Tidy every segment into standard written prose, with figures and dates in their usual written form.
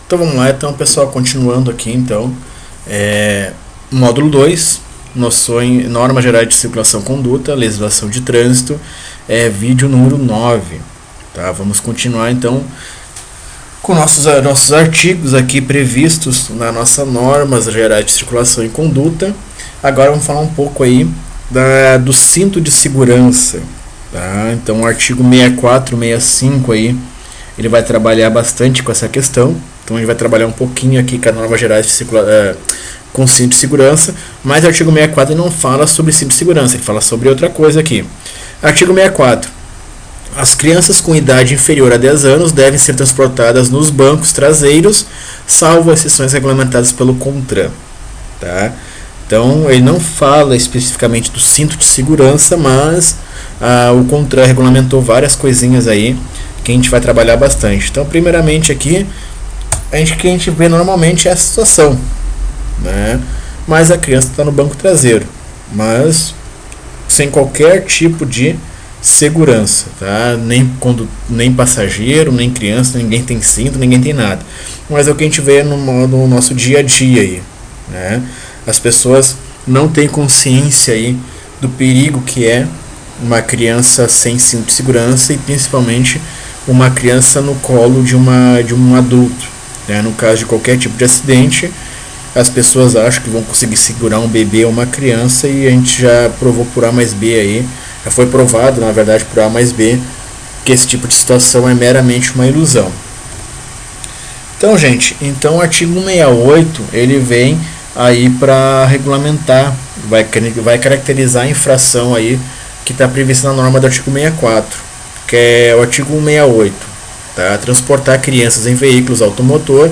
Então vamos lá, então pessoal, continuando aqui então, módulo 2, noções, normas gerais de circulação e conduta, legislação de trânsito, vídeo número 9, tá? Vamos continuar então com nossos artigos aqui previstos na nossa normas gerais de circulação e conduta. Agora vamos falar um pouco aí do cinto de segurança, tá? Então o artigo 64, 65 aí, ele vai trabalhar bastante com essa questão. Então a gente vai trabalhar um pouquinho aqui com a norma gerais de com cinto de segurança, mas o artigo 64 não fala sobre cinto de segurança, ele fala sobre outra coisa aqui. Artigo 64. As crianças com idade inferior a 10 anos devem ser transportadas nos bancos traseiros, salvo exceções regulamentadas pelo CONTRAN, tá? Então ele não fala especificamente do cinto de segurança, mas o CONTRAN regulamentou várias coisinhas aí que a gente vai trabalhar bastante. Então primeiramente aqui, o que a gente vê normalmente é a situação, né? Mas a criança está no banco traseiro, mas sem qualquer tipo de segurança, tá? Nem passageiro, nem criança, ninguém tem cinto, ninguém tem nada. Mas é o que a gente vê no nosso dia a dia aí, né? As pessoas não têm consciência aí do perigo que é uma criança sem cinto de segurança e principalmente uma criança no colo de um adulto. No caso de qualquer tipo de acidente, as pessoas acham que vão conseguir segurar um bebê ou uma criança, e a gente já provou por A mais B aí, já foi provado na verdade por A mais B, que esse tipo de situação é meramente uma ilusão. Então gente, o artigo 68 ele vem aí para regulamentar, vai caracterizar a infração aí que está prevista na norma do artigo 64, que é o artigo 168. Tá? Transportar crianças em veículos automotor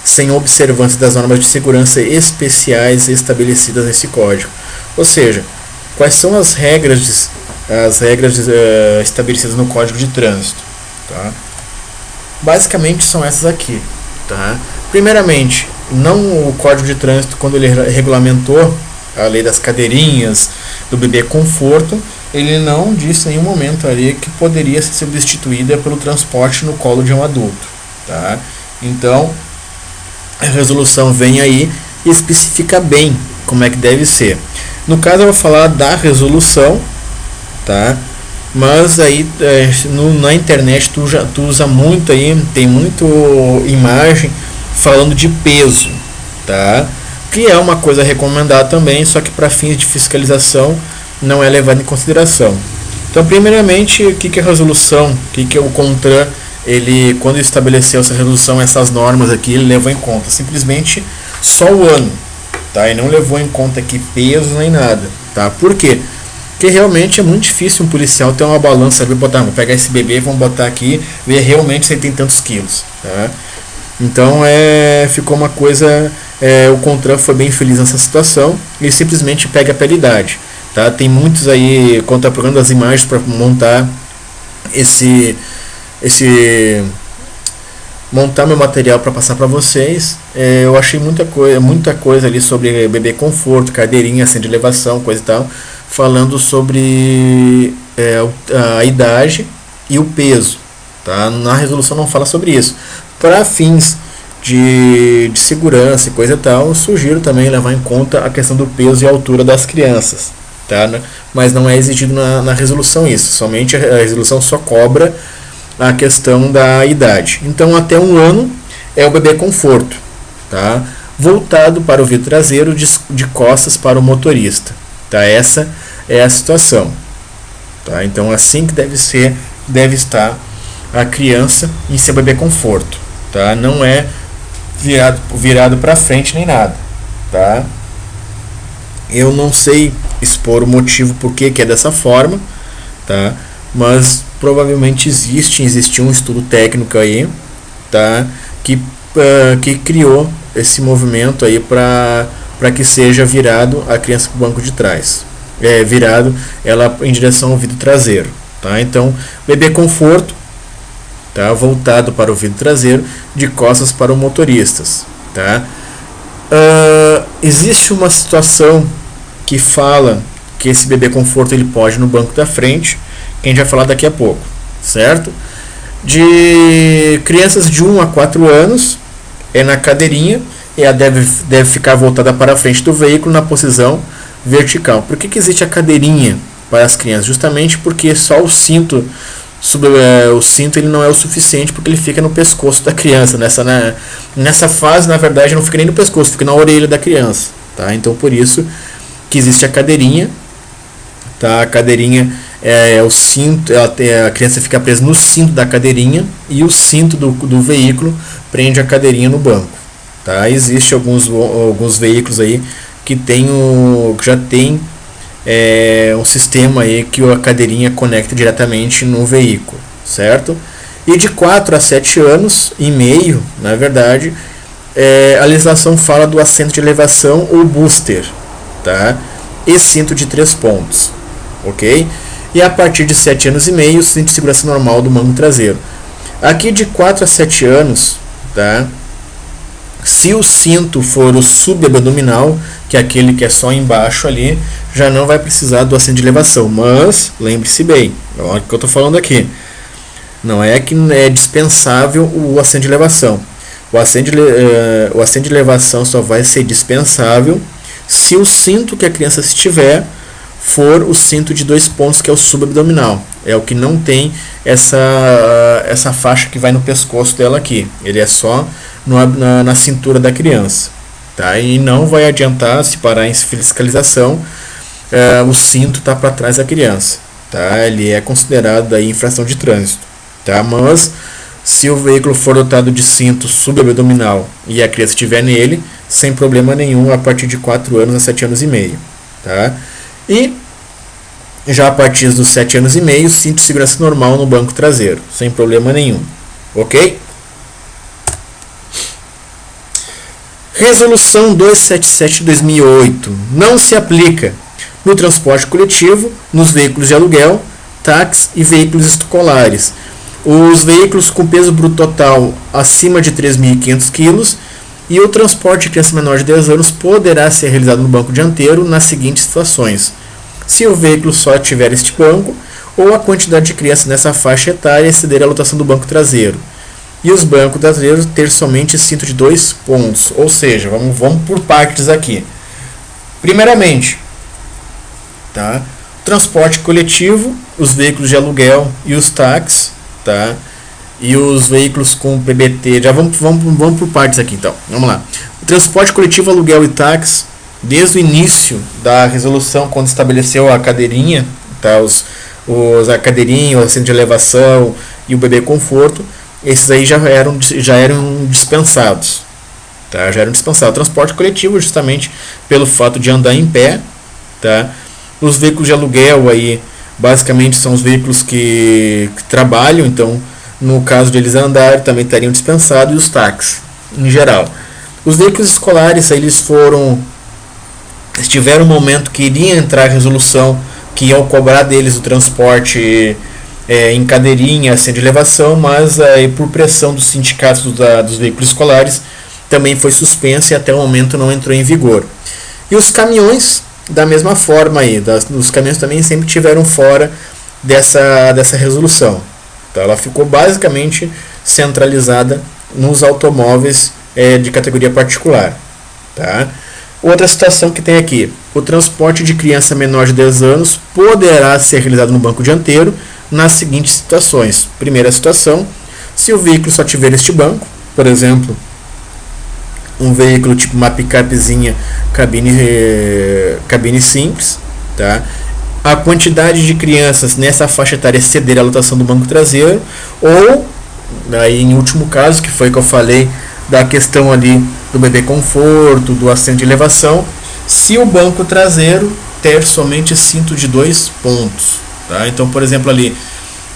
sem observância das normas de segurança especiais estabelecidas nesse código. Ou seja, quais são as regras estabelecidas no Código de Trânsito? Tá? Basicamente são essas aqui. Tá? Primeiramente, o Código de Trânsito, quando ele regulamentou a lei das cadeirinhas, do bebê conforto, ele não disse em nenhum momento ali que poderia ser substituída pelo transporte no colo de um adulto, tá? Então, a resolução vem aí e especifica bem como é que deve ser. No caso, eu vou falar da resolução, tá? Mas aí na internet tu usa muito aí, tem muito imagem falando de peso, tá? Que é uma coisa recomendada também, só que para fins de fiscalização não é levado em consideração. Então, primeiramente, o que é a resolução? O que é o CONTRAN? Ele, quando estabeleceu essa resolução, essas normas aqui, ele levou em conta simplesmente só o ano, tá? E não levou em conta aqui peso nem nada, tá? Por quê? Porque realmente é muito difícil um policial ter uma balança, vamos pegar esse bebê, vamos botar aqui, ver realmente se ele tem tantos quilos, tá? Então ficou uma coisa, o CONTRAN foi bem feliz nessa situação e simplesmente pega pela idade. Tá? Tem muitos aí, quando está procurando as imagens para montar montar meu material para passar para vocês, eu achei muita coisa ali sobre bebê conforto, cadeirinha, centro de elevação, coisa e tal, falando sobre a idade e o peso, tá? Na resolução não fala sobre isso. Para fins de segurança e coisa e tal, sugiro também levar em conta a questão do peso e altura das crianças. Tá? Mas não é exigido na resolução isso, somente a resolução só cobra a questão da idade. Então até 1 ano é o bebê conforto, tá? Voltado para o vidro traseiro, de costas para o motorista, tá? Essa é a situação, tá? Então assim que deve estar a criança em seu bebê conforto, tá? Não é virado para frente nem nada, tá? Eu não sei expor o motivo por que é dessa forma, tá? Mas provavelmente existiu um estudo técnico aí, tá? Que criou esse movimento aí para que seja virado a criança para o banco de trás, virado ela em direção ao vidro traseiro, tá? Então bebê conforto, tá? Voltado para o vidro traseiro, de costas para os motoristas, tá? Existe uma situação que fala que esse bebê conforto ele pode ir no banco da frente, que a gente vai falar daqui a pouco, certo? De crianças de 1 a 4 anos, é na cadeirinha, e ela deve ficar voltada para a frente do veículo na posição vertical. Por que existe a cadeirinha para as crianças? Justamente porque só o cinto, o cinto ele não é o suficiente, porque ele fica no pescoço da criança. Nessa fase, na verdade, não fica nem no pescoço, fica na orelha da criança. Tá? Então, por isso que existe a cadeirinha. Tá? A cadeirinha o cinto, a criança fica presa no cinto da cadeirinha, e o cinto do veículo prende a cadeirinha no banco. Tá? Existe alguns veículos aí que já tem um sistema aí que a cadeirinha conecta diretamente no veículo, certo? E de 4 a 7 anos e meio, na verdade, a legislação fala do assento de elevação ou booster, tá? E cinto de 3 pontos, ok? E a partir de 7 anos e meio, cinto de segurança normal do banco traseiro. Aqui de 4 a 7 anos, tá? Se o cinto for o subabdominal, que é aquele que é só embaixo ali, já não vai precisar do assento de elevação. Mas, lembre-se bem, olha o que eu estou falando aqui. Não é que é dispensável o assento de elevação. O assento de elevação só vai ser dispensável se o cinto que a criança estiver for o cinto de 2 pontos, que é o subabdominal. É o que não tem essa faixa que vai no pescoço dela aqui. Ele é só na cintura da criança. Tá? E não vai adiantar, se parar em fiscalização, o cinto está para trás da criança. Tá? Ele é considerado aí infração de trânsito. Tá? Mas se o veículo for dotado de cinto subabdominal e a criança estiver nele, sem problema nenhum, a partir de 4 anos a 7 anos e meio. Tá? E já a partir dos 7 anos e meio, cinto de segurança normal no banco traseiro, sem problema nenhum. Ok? Resolução 277 de 2008 não se aplica no transporte coletivo, nos veículos de aluguel, táxis e veículos escolares. Os veículos com peso bruto total acima de 3.500 kg e o transporte de criança menor de 10 anos poderá ser realizado no banco dianteiro nas seguintes situações: se o veículo só tiver este banco, ou a quantidade de crianças nessa faixa etária exceder a lotação do banco traseiro, e os bancos traseiros ter somente cinto de 2 pontos. Ou seja, vamos por partes aqui. Primeiramente, tá? Transporte coletivo, os veículos de aluguel e os táxis, tá? E os veículos com PBT, já vamos por partes aqui então. Vamos lá. O transporte coletivo, aluguel e táxi, desde o início da resolução, quando estabeleceu a cadeirinha, tá? A cadeirinha, o assento de elevação e o bebê conforto, esses aí já eram dispensados. Tá? Já eram dispensados. O transporte coletivo, justamente pelo fato de andar em pé. Tá? Os veículos de aluguel, aí, basicamente, são os veículos que trabalham, então, no caso de eles andarem, também estariam dispensados, e os táxis, em geral. Os veículos escolares, aí, eles tiveram um momento que iria entrar a resolução que iam cobrar deles o transporte em cadeirinha, assento de elevação, mas por pressão dos sindicatos dos veículos escolares também foi suspenso e até o momento não entrou em vigor. E os caminhões, da mesma forma, os caminhões também sempre tiveram fora dessa resolução. Então, ela ficou basicamente centralizada nos automóveis de categoria particular. Tá? Outra situação que tem aqui: o transporte de criança menor de 10 anos poderá ser realizado no banco dianteiro nas seguintes situações. Primeira situação: se o veículo só tiver este banco, por exemplo, um veículo tipo uma picapezinha, cabine simples, tá? A quantidade de crianças nessa faixa etária exceder a lotação do banco traseiro, ou, aí, em último caso, que foi que eu falei da questão ali do bebê conforto, do assento de elevação, se o banco traseiro ter somente cinto de 2 pontos. Tá? Então, por exemplo, ali,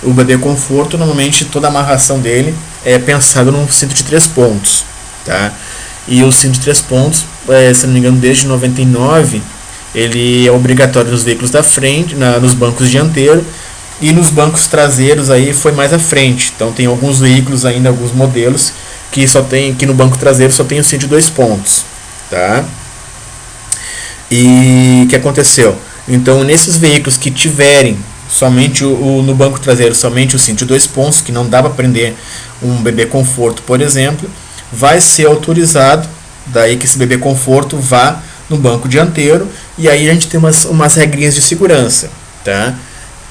o bebê conforto, normalmente toda a amarração dele é pensado num cinto de 3 pontos. Tá? E o cinto de 3 pontos, se não me engano, desde 99, ele é obrigatório nos veículos da frente, nos bancos dianteiros, e nos bancos traseiros aí foi mais à frente. Então tem alguns veículos ainda, alguns modelos, que no banco traseiro só tem o cinto de 2 pontos. Tá? E o que aconteceu? Então, nesses veículos que tiverem somente no banco traseiro somente o cinto de 2 pontos, que não dá para prender um bebê conforto, por exemplo, vai ser autorizado daí que esse bebê conforto vá no banco dianteiro, e aí a gente tem umas regrinhas de segurança, tá?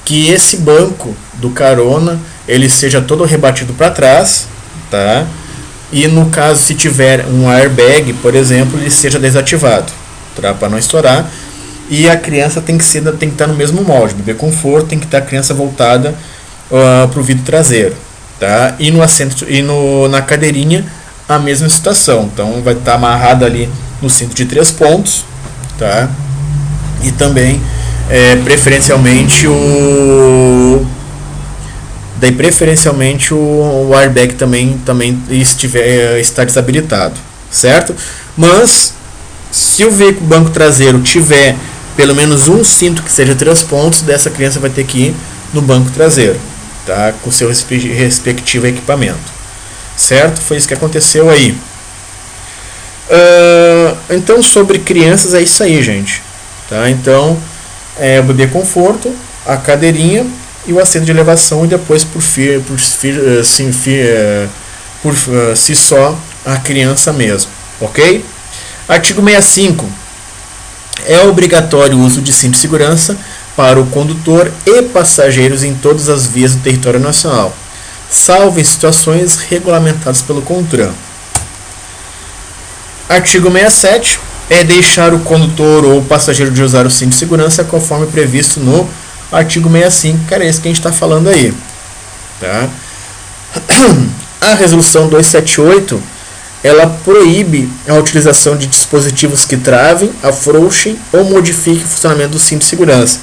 Que esse banco do carona ele seja todo rebatido para trás, tá? E no caso se tiver um airbag, por exemplo, ele seja desativado, tá? Para não estourar. E a criança tem que estar no mesmo molde, bebê conforto, tem que estar a criança voltada para o vidro traseiro, tá? E no assento e na cadeirinha a mesma situação, então vai estar amarrado ali no cinto de 3 pontos, tá? E também preferencialmente o airbag também está desabilitado, certo? Mas se o veículo banco traseiro tiver pelo menos um cinto que seja 3 pontos, dessa criança vai ter que ir no banco traseiro, tá? Com seu respectivo equipamento, certo? Foi isso que aconteceu aí. Então sobre crianças é isso aí, gente, tá? Então o bebê conforto, a cadeirinha e o assento de elevação, e depois por si só a criança mesmo, ok? Artigo 65. É obrigatório o uso de cinto de segurança para o condutor e passageiros em todas as vias do território nacional, salvo em situações regulamentadas pelo CONTRAN. Artigo 67. É deixar o condutor ou passageiro de usar o cinto de segurança conforme previsto no artigo 65, que era esse que a gente está falando aí, tá? A resolução 278 ela proíbe a utilização de dispositivos que travem, afrouxem ou modifiquem o funcionamento do cinto de segurança.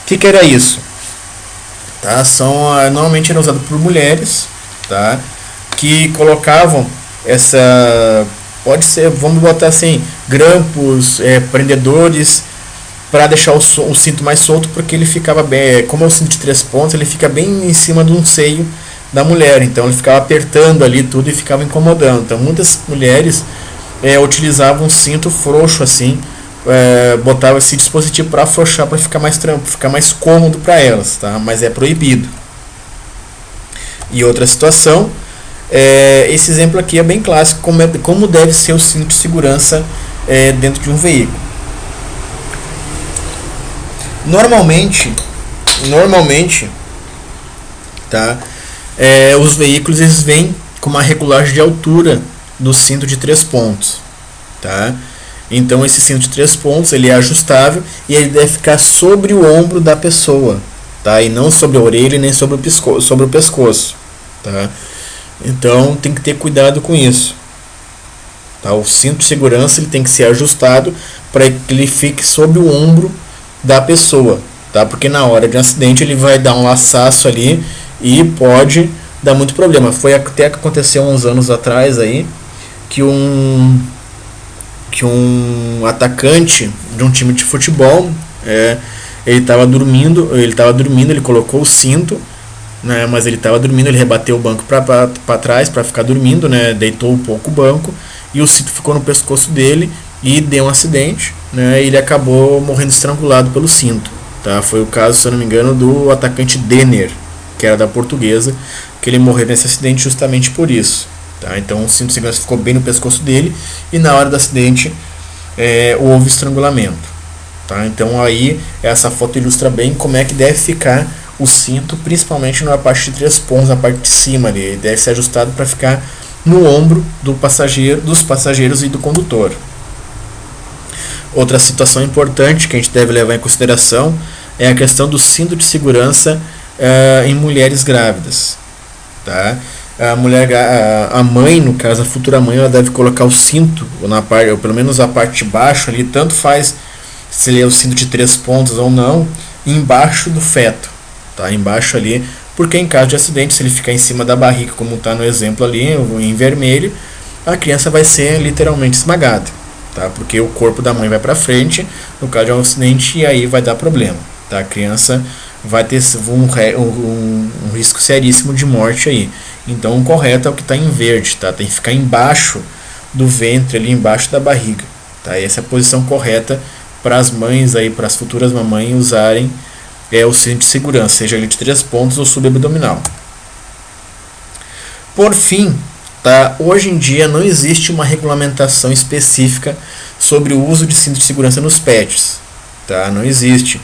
O que era isso? Tá? Normalmente era usado por mulheres, tá? Que colocavam pode ser, vamos botar assim, grampos, prendedores, para deixar o cinto mais solto, porque ele ficava bem, como é o cinto de 3 pontos, ele fica bem em cima de um seio da mulher, então ele ficava apertando ali tudo e ficava incomodando. Então muitas mulheres utilizavam um cinto frouxo assim, botavam esse dispositivo para afrouxar, para ficar mais cômodo para elas, tá? Mas é proibido. E outra situação, esse exemplo aqui é bem clássico, como deve ser o cinto de segurança dentro de um veículo. Normalmente, tá? Os veículos eles vêm com uma regulagem de altura do cinto de 3 pontos, tá? Então esse cinto de 3 pontos ele é ajustável e ele deve ficar sobre o ombro da pessoa, tá? E não sobre a orelha nem sobre o pescoço, tá? Então tem que ter cuidado com isso, tá? O cinto de segurança ele tem que ser ajustado para que ele fique sobre o ombro da pessoa, tá? Porque na hora de um acidente ele vai dar um laçaço ali e pode dar muito problema. Foi até que aconteceu uns anos atrás aí que um atacante de um time de futebol, ele estava dormindo, ele colocou o cinto, né, mas ele estava dormindo, ele rebateu o banco para trás para ficar dormindo, né, deitou um pouco o banco e o cinto ficou no pescoço dele e deu um acidente, né, e ele acabou morrendo estrangulado pelo cinto, tá? Foi o caso, se eu não me engano, do atacante Denner, que era da Portuguesa, que ele morreu nesse acidente justamente por isso, tá? Então o cinto de segurança ficou bem no pescoço dele e na hora do acidente houve estrangulamento, tá? Então aí essa foto ilustra bem como é que deve ficar o cinto, principalmente na parte de 3 pontos, na parte de cima ali. Ele deve ser ajustado para ficar no ombro dos passageiros e do condutor. Outra situação importante que a gente deve levar em consideração é a questão do cinto de segurança em mulheres grávidas, tá? A mãe, no caso a futura mãe, ela deve colocar o cinto na parte, ou pelo menos a parte de baixo ali, tanto faz se ele é o cinto de 3 pontos ou não, embaixo do feto, tá? Embaixo ali, porque em caso de acidente, se ele ficar em cima da barriga, como está no exemplo ali em vermelho, a criança vai ser literalmente esmagada, tá? Porque o corpo da mãe vai para frente no caso de um acidente e aí vai dar problema, tá? A criança vai ter um risco seríssimo de morte aí. Então o correto é o que está em verde, tá? Tem que ficar embaixo do ventre, ali embaixo da barriga, tá? Essa é a posição correta para as mães aí, para as futuras mamães usarem o cinto de segurança, seja ele de 3 pontos ou subabdominal. Por fim, tá? Hoje em dia não existe uma regulamentação específica sobre o uso de cinto de segurança nos pets, tá? Não existe.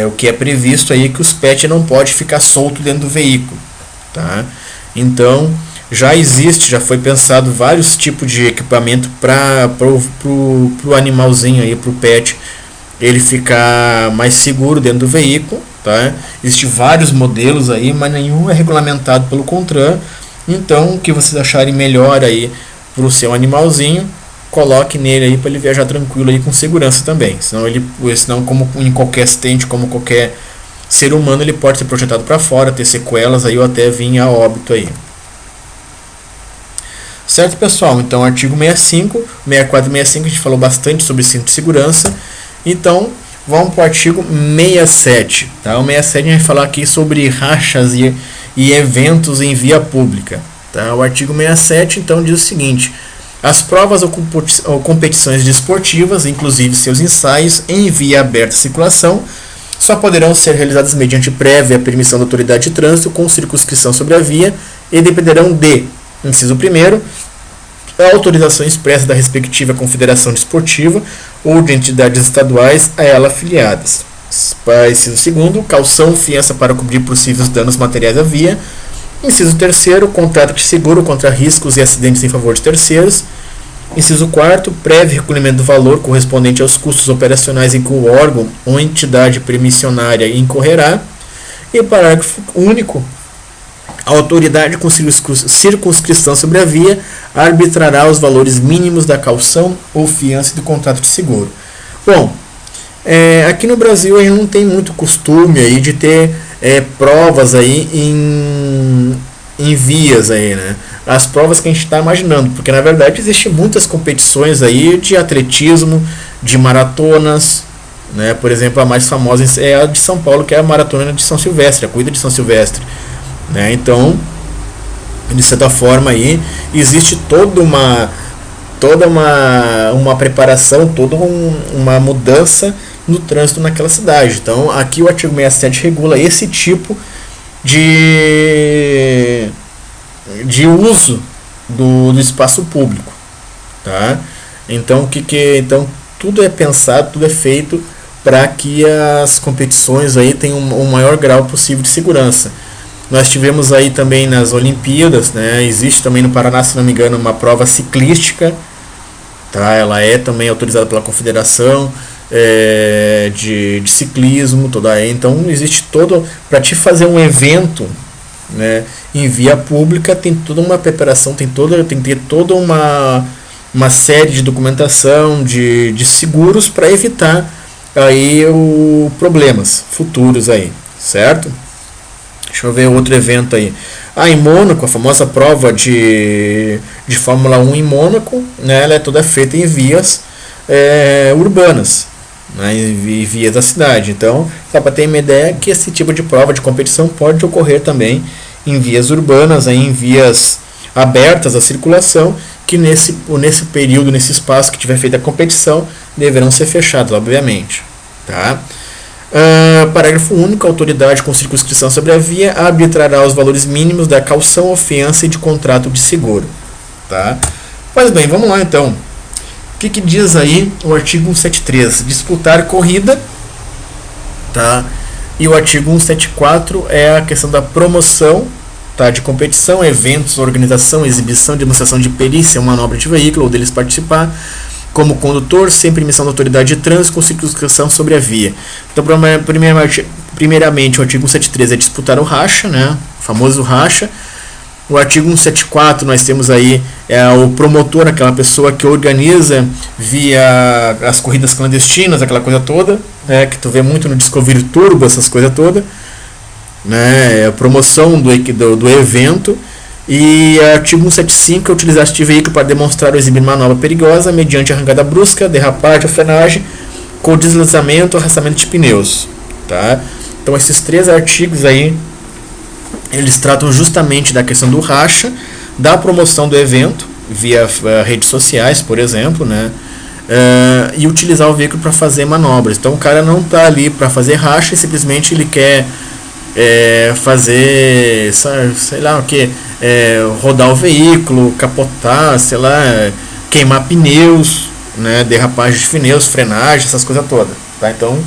O que é previsto aí é que os pets não podem ficar solto dentro do veículo, tá? Então já foi pensado vários tipos de equipamento para pro animalzinho aí, pro pet, ele ficar mais seguro dentro do veículo, tá? Existem vários modelos aí, mas nenhum é regulamentado pelo CONTRAN. Então, o que vocês acharem melhor aí pro seu animalzinho, coloque nele aí para ele viajar tranquilo aí com segurança também. Senão como em qualquer acidente, como qualquer ser humano, ele pode ser projetado para fora, ter sequelas aí ou até vir a óbito aí. Certo, pessoal? Então, artigo 65, 64 e 65, a gente falou bastante sobre cinto de segurança. Então, vamos para o artigo 67. Tá? O 67 a gente vai falar aqui sobre rachas e eventos em via pública. Tá? O artigo 67, então, diz o seguinte: as provas ou competições desportivas, inclusive seus ensaios, em via aberta de circulação, só poderão ser realizadas mediante prévia permissão da autoridade de trânsito com circunscrição sobre a via e dependerão de, inciso 1º, a autorização expressa da respectiva confederação desportiva ou de entidades estaduais a ela afiliadas. Inciso 2º, calção, fiança para cobrir possíveis danos materiais à via. Inciso 3º, contrato de seguro contra riscos e acidentes em favor de terceiros. Inciso 4º, prévio recolhimento do valor correspondente aos custos operacionais em que o órgão ou entidade permissionária incorrerá. E parágrafo único, a autoridade com circunscrição sobre a via arbitrará os valores mínimos da calção ou fiança do contrato de seguro. Bom, aqui no Brasil a gente não tem muito costume aí de ter provas aí em vias aí, né? As provas que a gente está imaginando, porque na verdade existem muitas competições aí de atletismo, de maratonas, né? Por exemplo, a mais famosa é a de São Paulo, que é a maratona de São Silvestre, a corrida de São Silvestre, né? Então, de certa forma aí existe toda uma preparação, toda uma mudança no trânsito naquela cidade. Então, aqui o artigo 67 regula esse tipo de uso do espaço público, tá? Então, então tudo é pensado, tudo é feito para que as competições aí tenham o maior grau possível de segurança. Nós tivemos aí também nas Olimpíadas, né? Existe também no Paraná, se não me engano, uma prova ciclística, tá? Ela é também autorizada pela Confederação de ciclismo, então existe todo, para te fazer um evento, né, em via pública, tem toda uma preparação, tem que ter toda uma série de documentação, de seguros para evitar aí problemas futuros aí, certo? Deixa eu ver outro evento aí. Em Mônaco, a famosa prova de Fórmula 1 em Mônaco, né, ela é toda feita em vias urbanas, né, em vias da cidade. Então, dá para ter uma ideia que esse tipo de prova de competição pode ocorrer também em vias urbanas, em vias abertas à circulação, que nesse período, nesse espaço que tiver feita a competição, deverão ser fechados, obviamente. Tá? Parágrafo único, a autoridade com circunscrição sobre a via arbitrará os valores mínimos da calção ou fiança e de contrato de seguro. Tá? Pois bem, vamos lá então. O que diz aí o artigo 173? Disputar corrida, tá? E o artigo 174 é a questão da promoção, tá, de competição, eventos, organização, exibição, demonstração de perícia, manobra de veículo ou deles participar como condutor, sem permissão da autoridade de trânsito, com circunscrição sobre a via. Então, primeiramente, o artigo 173 é disputar o racha, né, o famoso racha. O artigo 174 nós temos aí o promotor, aquela pessoa que organiza via as corridas clandestinas, aquela coisa toda, né, que tu vê muito no Discovery Turbo, essas coisas todas, né, a promoção do evento. E artigo 175 é utilizar este veículo para demonstrar ou exibir manobra perigosa mediante arrancada brusca, derrapagem ou frenagem, com deslizamento ou arrastamento de pneus. Tá? Então esses três artigos aí, eles tratam justamente da questão do racha, da promoção do evento, via redes sociais, por exemplo, né? E utilizar o veículo para fazer manobras. Então o cara não está ali para fazer racha, simplesmente ele quer fazer, sei lá o que, rodar o veículo, capotar, sei lá, queimar pneus, né, derrapagem de pneus, frenagem, essas coisas todas, tá? Então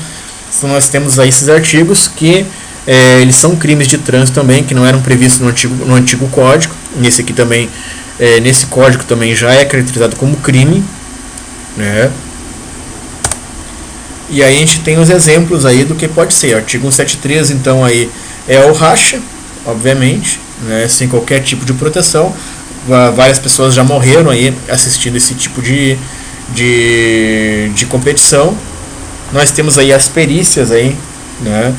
nós temos aí esses artigos que eles são crimes de trânsito também, que não eram previstos no antigo código. Nesse aqui também, nesse código também já é caracterizado como crime, né? E aí a gente tem os exemplos aí do que pode ser. O artigo 173, então, aí é o racha, obviamente, né, sem qualquer tipo de proteção. Várias pessoas já morreram aí assistindo esse tipo de competição. Nós temos aí as perícias aí, né,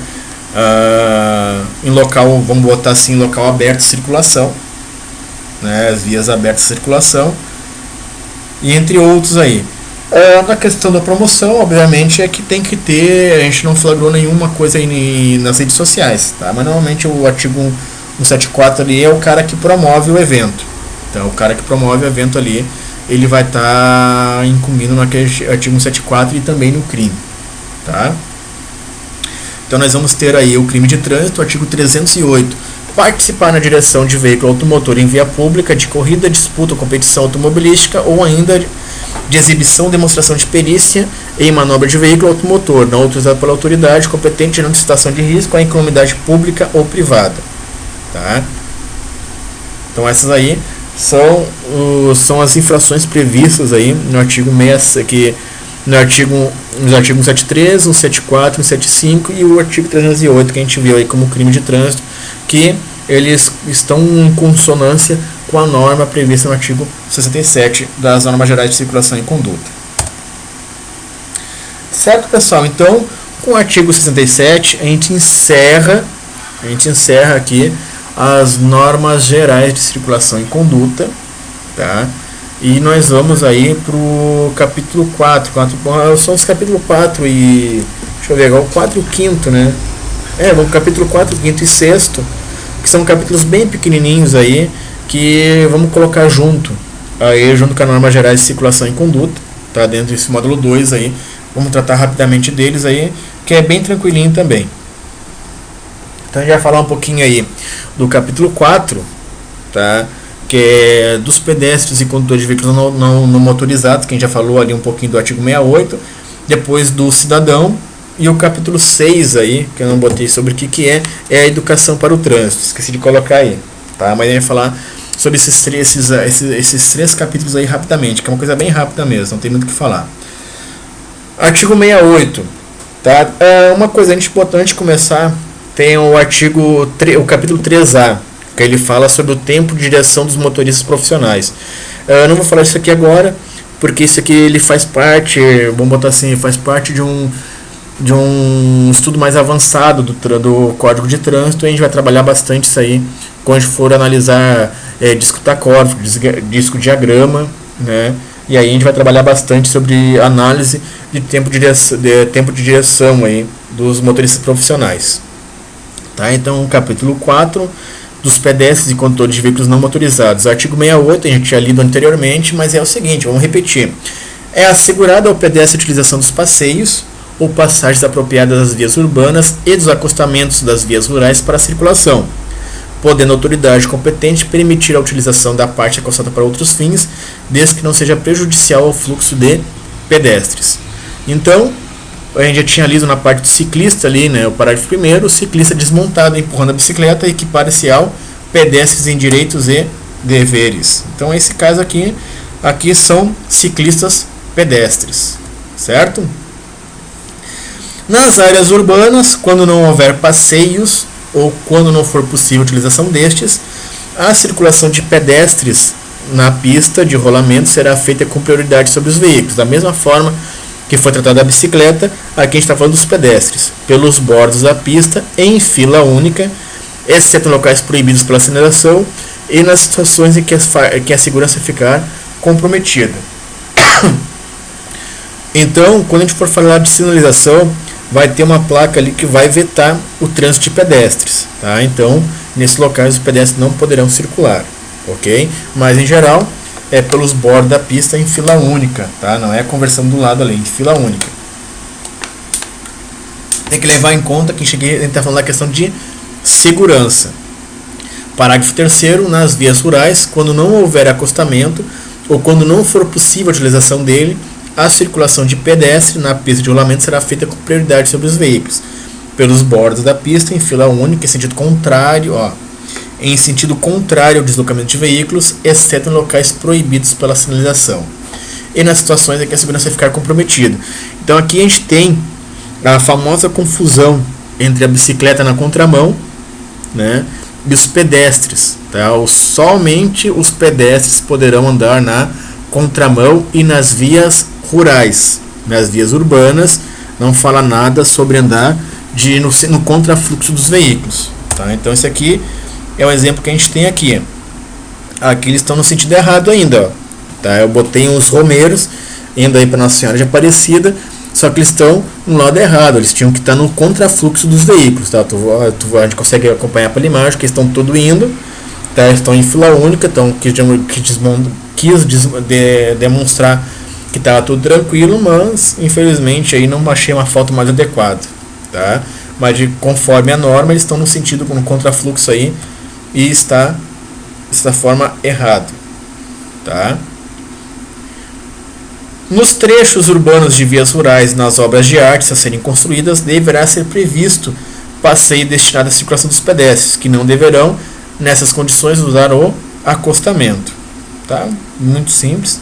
em local, vamos botar assim, em local aberto de circulação, né, as vias abertas de circulação, e entre outros aí. Na questão da promoção, obviamente, é que tem que ter, a gente não flagrou nenhuma coisa aí nas redes sociais, tá? Mas normalmente o artigo 174 ali é o cara que promove o evento. Então o cara que promove o evento ali, ele vai estar incumbindo naquele artigo 174 e também no crime, tá? Então nós vamos ter aí o crime de trânsito, artigo 308, participar na direção de veículo automotor em via pública, de corrida, disputa ou competição automobilística, ou ainda de exibição, demonstração de perícia em manobra de veículo automotor, não autorizado pela autoridade competente em situação de risco à incolumidade pública ou privada, tá? Então essas aí são as infrações previstas aí no artigo 6, que nos artigos 173, 174, 175 e o artigo 308, que a gente viu aí como crime de trânsito, que eles estão em consonância com a norma prevista no artigo 67 das normas gerais de circulação e conduta. Certo, pessoal? Então, com o artigo 67, a gente encerra aqui as normas gerais de circulação e conduta, tá? E nós vamos aí para o capítulo 4. São os capítulos 4 e... deixa eu ver agora, o 4 e o 5º, né? Vamos pro capítulo 4, 5º e 6º, que são capítulos bem pequenininhos aí, que vamos colocar junto com a norma gerais de circulação e conduta, tá? Dentro desse módulo 2 aí, vamos tratar rapidamente deles aí, que é bem tranquilinho também. Então a gente vai falar um pouquinho aí do capítulo 4, tá? Que é dos pedestres e condutores de veículos não motorizados, que a gente já falou ali um pouquinho do artigo 68, depois do cidadão, e o capítulo 6 aí, que eu não botei sobre o que é a educação para o trânsito, esqueci de colocar aí, tá? Mas a gente vai falar sobre esses três capítulos aí rapidamente, que é uma coisa bem rápida mesmo, não tem muito o que falar. Artigo 68, tá? Uma coisa, a gente botou antes de começar, tem o capítulo 3A, que ele fala sobre o tempo de direção dos motoristas profissionais. Eu não vou falar isso aqui agora, porque isso aqui ele faz parte, vamos botar assim, faz parte de um estudo mais avançado do Código de Trânsito, e a gente vai trabalhar bastante isso aí quando a gente for analisar disco tacógrafo, disco diagrama, né? E aí a gente vai trabalhar bastante sobre análise de tempo de direção aí dos motoristas profissionais. Tá? Então, capítulo 4 dos pedestres e condutores de veículos não motorizados. Artigo 68, a gente tinha lido anteriormente, mas é o seguinte, vamos repetir. É assegurada ao pedestre a utilização dos passeios ou passagens apropriadas das vias urbanas e dos acostamentos das vias rurais para a circulação, podendo a autoridade competente permitir a utilização da parte acostada para outros fins, desde que não seja prejudicial ao fluxo de pedestres. Então, a gente já tinha lido na parte do ciclista ali, né, o parágrafo 1º, o ciclista desmontado empurrando a bicicleta equipara-se ao pedestres em direitos e deveres. Então, esse caso aqui são ciclistas pedestres, certo? Nas áreas urbanas, quando não houver passeios ou quando não for possível a utilização destes, a circulação de pedestres na pista de rolamento será feita com prioridade sobre os veículos, da mesma forma que foi tratada a bicicleta. Aqui a gente está falando dos pedestres, pelos bordos da pista, em fila única, exceto em locais proibidos pela sinalização e nas situações em que a segurança ficar comprometida. Então, quando a gente for falar de sinalização, vai ter uma placa ali que vai vetar o trânsito de pedestres, tá? Então, nesses locais os pedestres não poderão circular, ok? Mas em geral é pelos bordos da pista em fila única, tá? Não é conversando do lado ali, em fila única. Tem que levar em conta que a gente está falando da questão de segurança. Parágrafo 3º, nas vias rurais, quando não houver acostamento ou quando não for possível a utilização dele, a circulação de pedestre na pista de rolamento será feita com prioridade sobre os veículos, pelos bordos da pista, em fila única, em sentido contrário, em sentido contrário ao deslocamento de veículos, exceto em locais proibidos pela sinalização, e nas situações em que a segurança vai ficar comprometida. Então aqui a gente tem a famosa confusão entre a bicicleta na contramão, né, e os pedestres, tá? Somente os pedestres poderão andar na contramão e nas vias rurais. Nas vias urbanas não fala nada sobre andar no contrafluxo dos veículos, tá? Então esse aqui é o exemplo que a gente tem aqui. Aqui eles estão no sentido errado ainda, tá? Eu botei uns romeiros indo aí para Nossa Senhora de Aparecida, só que eles estão no lado errado, eles tinham que estar no contrafluxo dos veículos, tá? A gente consegue acompanhar pela imagem que eles estão todos indo, tá? Eles estão em fila única, então quis demonstrar que estava tudo tranquilo, mas infelizmente aí não achei uma foto mais adequada, tá? Mas conforme a norma, eles estão no sentido no contrafluxo aí e está dessa forma errado, tá? Nos trechos urbanos de vias rurais, nas obras de arte a serem construídas, deverá ser previsto passeio destinado à circulação dos pedestres, que não deverão, nessas condições, usar o acostamento. Tá? Muito simples.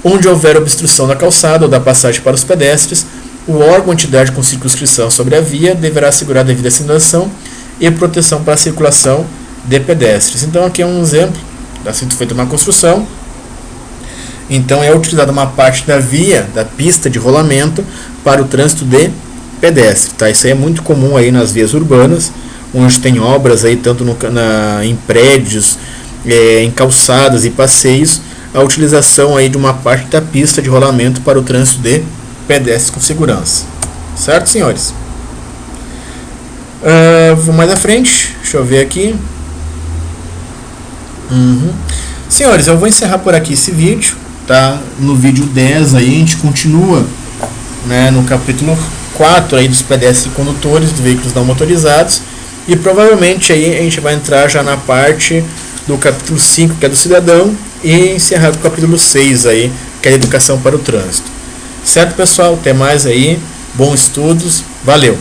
Onde houver obstrução da calçada ou da passagem para os pedestres, o órgão ou entidade com circunscrição sobre a via deverá assegurar a devida sinalização e proteção para a circulação de pedestres. Então aqui é um exemplo, está sendo feita uma construção. Então é utilizada uma parte da via, da pista de rolamento, para o trânsito de pedestre. Tá? Isso aí é muito comum aí nas vias urbanas, onde tem obras aí, tanto em prédios, em calçadas e passeios, a utilização aí de uma parte da pista de rolamento para o trânsito de pedestres com segurança. Certo, senhores? Vou mais à frente, deixa eu ver aqui. Senhores, eu vou encerrar por aqui esse vídeo. Tá? No vídeo 10 aí a gente continua, né, no capítulo 4 aí dos pedestres e condutores de veículos não motorizados, e provavelmente aí a gente vai entrar já na parte do capítulo 5, que é do cidadão, e encerrar com o capítulo 6 aí, que é a educação para o trânsito. Certo, pessoal? Até mais aí, bons estudos, valeu!